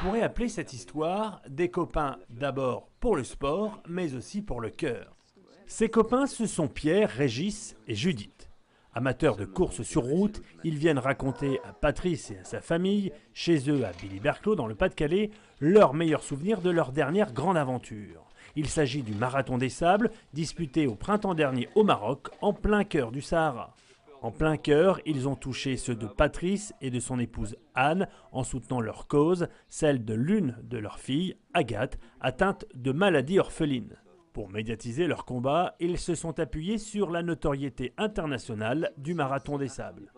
pourrait appeler cette histoire des copains d'abord pour le sport, mais aussi pour le cœur. Ces copains, ce sont Pierre, Régis et Judith. Amateurs de courses sur route, ils viennent raconter à Patrice et à sa famille, chez eux à Billy-Berclau dans le Pas-de-Calais, leurs meilleurs souvenirs de leur dernière grande aventure. Il s'agit du Marathon des Sables, disputé au printemps dernier au Maroc, en plein cœur du Sahara. En plein cœur, ils ont touché ceux de Patrice et de son épouse Anne en soutenant leur cause, celle de l'une de leurs filles, Agathe, atteinte de maladie orpheline. Pour médiatiser leur combat, ils se sont appuyés sur la notoriété internationale du Marathon des Sables.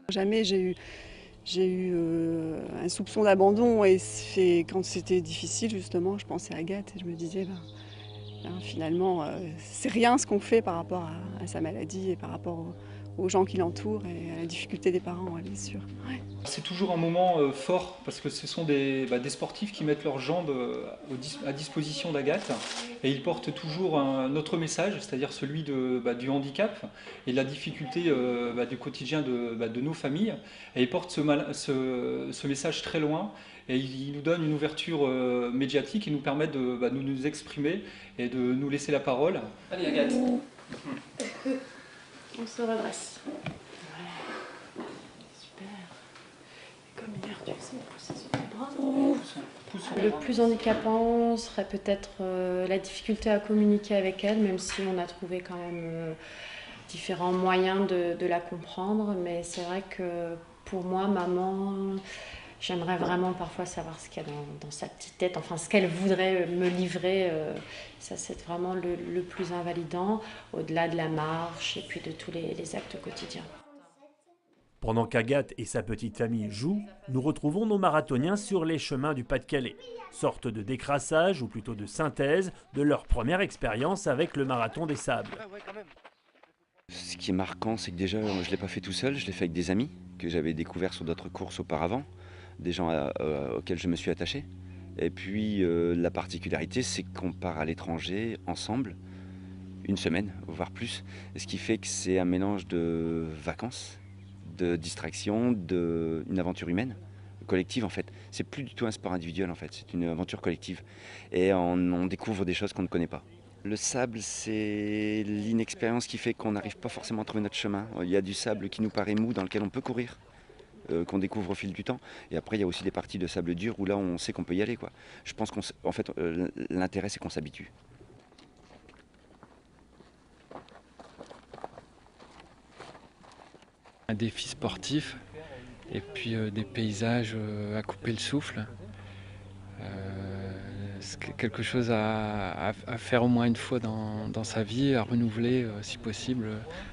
Jamais j'ai eu un soupçon d'abandon et quand c'était difficile justement, je pensais à Agathe et je me disais finalement c'est rien ce qu'on fait par rapport à sa maladie et par rapport aux gens qui l'entourent et à la difficulté des parents, bien sûr. Ouais. C'est toujours un moment fort parce que ce sont des sportifs qui mettent leurs jambes à disposition d'Agathe et ils portent toujours un autre message, c'est-à-dire celui du handicap et de la difficulté du quotidien de nos familles. Et ils portent ce message très loin et ils nous donnent une ouverture médiatique et nous permettent de nous exprimer et de nous laisser la parole. Allez Agathe. On se redresse. Voilà. Super. Comme hier, tu sais, pousser sur les bras. Le plus handicapant serait peut-être la difficulté à communiquer avec elle, même si on a trouvé quand même différents moyens de la comprendre. Mais c'est vrai que pour moi, maman, j'aimerais vraiment parfois savoir ce qu'il y a dans sa petite tête, enfin ce qu'elle voudrait me livrer. Ça, c'est vraiment le plus invalidant, au-delà de la marche et puis de tous les actes quotidiens. Pendant qu'Agathe et sa petite famille jouent, nous retrouvons nos marathoniens sur les chemins du Pas-de-Calais, sorte de décrassage ou plutôt de synthèse de leur première expérience avec le Marathon des Sables. Ce qui est marquant, c'est que déjà, je ne l'ai pas fait tout seul, je l'ai fait avec des amis que j'avais découverts sur d'autres courses auparavant, des gens auxquels je me suis attaché. Et puis la particularité, c'est qu'on part à l'étranger ensemble, une semaine, voire plus. Et ce qui fait que c'est un mélange de vacances, de distraction, une aventure humaine, collective en fait. C'est plus du tout un sport individuel en fait, c'est une aventure collective. Et on découvre des choses qu'on ne connaît pas. Le sable, c'est l'inexpérience qui fait qu'on n'arrive pas forcément à trouver notre chemin. Il y a du sable qui nous paraît mou, dans lequel on peut courir, qu'on découvre au fil du temps. Et après, il y a aussi des parties de sable dur où là, on sait qu'on peut y aller, quoi. Je pense qu'en fait, l'intérêt, c'est qu'on s'habitue. Un défi sportif et puis des paysages à couper le souffle. C'est quelque chose à faire au moins une fois dans sa vie, à renouveler si possible.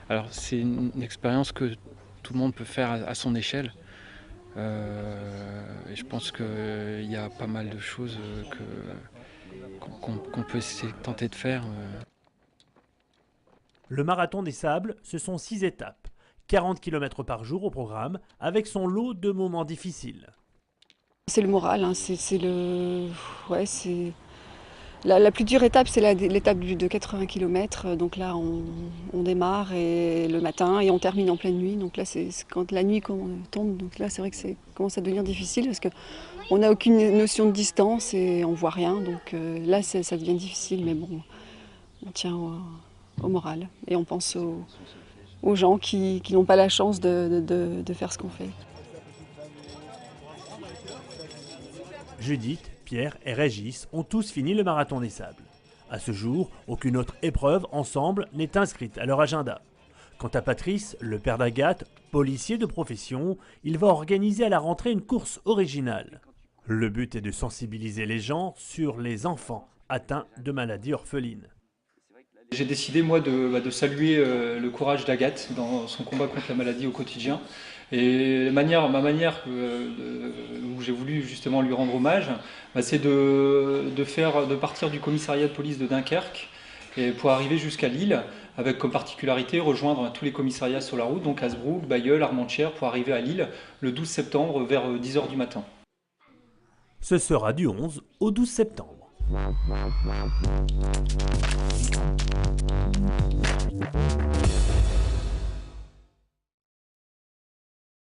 Alors c'est une expérience que tout le monde peut faire à son échelle. Et je pense qu'il y a pas mal de choses qu'on peut tenter de faire. Le Marathon des Sables, ce sont 6 étapes, 40 km par jour au programme, avec son lot de moments difficiles. C'est le moral, hein. La plus dure étape, c'est l'étape de 80 km. Donc là, on démarre le matin et on termine en pleine nuit. Donc là, c'est quand la nuit tombe. Donc là, c'est vrai que ça commence à devenir difficile parce qu'on n'a aucune notion de distance et on voit rien. Donc là, ça devient difficile. Mais bon, on tient au moral et on pense aux gens qui n'ont pas la chance de faire ce qu'on fait. Judith, Pierre et Régis ont tous fini le Marathon des Sables. À ce jour, aucune autre épreuve ensemble n'est inscrite à leur agenda. Quant à Patrice, le père d'Agathe, policier de profession, il va organiser à la rentrée une course originale. Le but est de sensibiliser les gens sur les enfants atteints de maladies orphelines. J'ai décidé moi de saluer le courage d'Agathe dans son combat contre la maladie au quotidien. Et ma manière où j'ai voulu justement lui rendre hommage, c'est de partir du commissariat de police de Dunkerque et pour arriver jusqu'à Lille, avec comme particularité rejoindre tous les commissariats sur la route, donc Hasbrook, Bailleul, Armentières, pour arriver à Lille le 12 septembre vers 10 h du matin. Ce sera du 11 au 12 septembre.